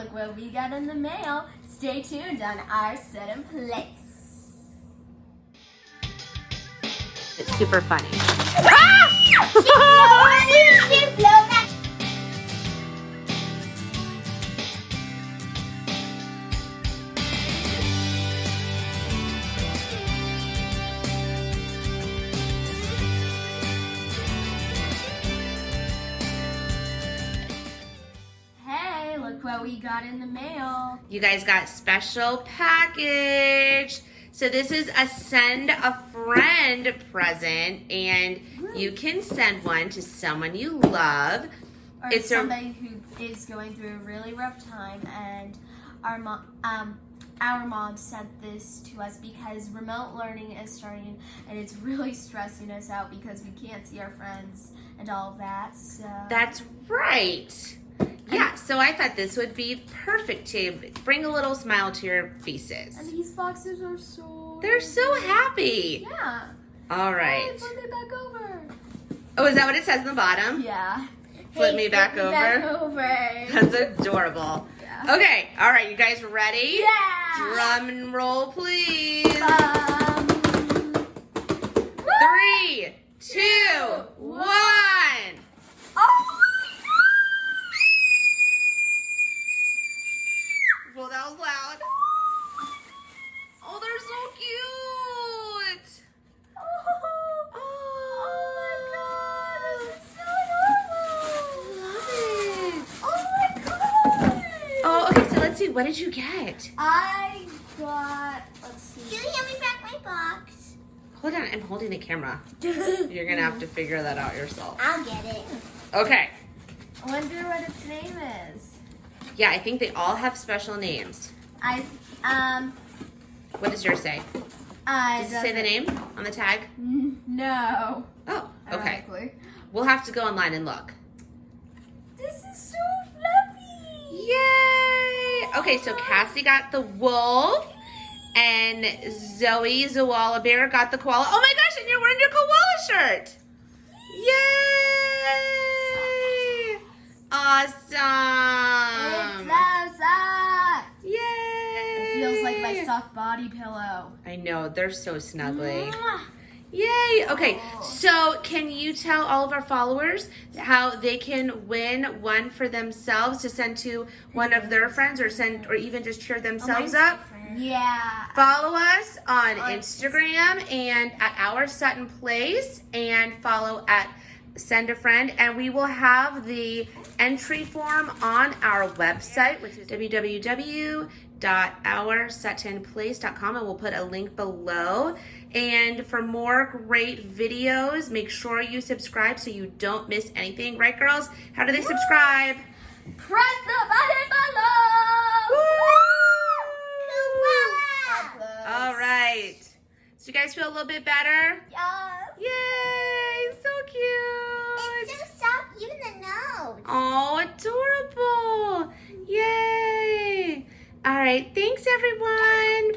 look what we got in the mail. Stay tuned on our Set in Place. It's super funny. Hey, look what we got in the mail. You guys got special package. So this is a send a friend present, and you can send one to someone you love. Or It's somebody who is going through a really rough time, and our mom sent this to us because remote learning is starting, and it's really stressing us out because we can't see our friends and all of that. So That's right. Yeah, so I thought this would be perfect to bring a little smile to your faces. And these boxes are so... They're so happy. Yeah. All right. Hey, flip me back over. Oh, is that what it says in the bottom? Yeah. Flip me back over. Back over. That's adorable. Yeah. Okay, all right, you guys ready? Yeah. Drum and roll, please. 3, 2, 1. Oh! Well, that was loud. Oh, they're so cute. Oh my god, this is so adorable! Love it. Oh my god! Oh, okay, so let's see. What did you get? I got, let's see. Can you hand me back my box? Hold on, I'm holding the camera. You're going to have to figure that out yourself. I'll get it. Okay. I wonder what its name is. Yeah, I think they all have special names. What does yours say? Does it say the name on the tag? No. Oh, okay. Ironically. We'll have to go online and look. This is so fluffy. Yay! Okay, so Cassie got the wolf, and Zoe, Zoala Bear, got the koala. Oh my gosh, and you're wearing your koala shirt! Yay! Awesome! It's so soft. Yay! It feels like my soft body pillow. I know, they're so snuggly. Mwah. Yay! Okay, so can you tell all of our followers how they can win one for themselves to send to one of their friends, or even just cheer themselves up? Yeah. Follow us on Instagram and at our Sutton Place, and follow at Send a Friend, and we will have the entry form on our website, which is www.oursuttonplace.com, and we'll put a link below. And for more great videos, make sure you subscribe so you don't miss anything. Right, girls? How do they subscribe? Press the button below. All right. So you guys feel a little bit better? Yes. Yay! So It's cute. so soft, even the nose. Oh, adorable. Yay. All right. Thanks, everyone.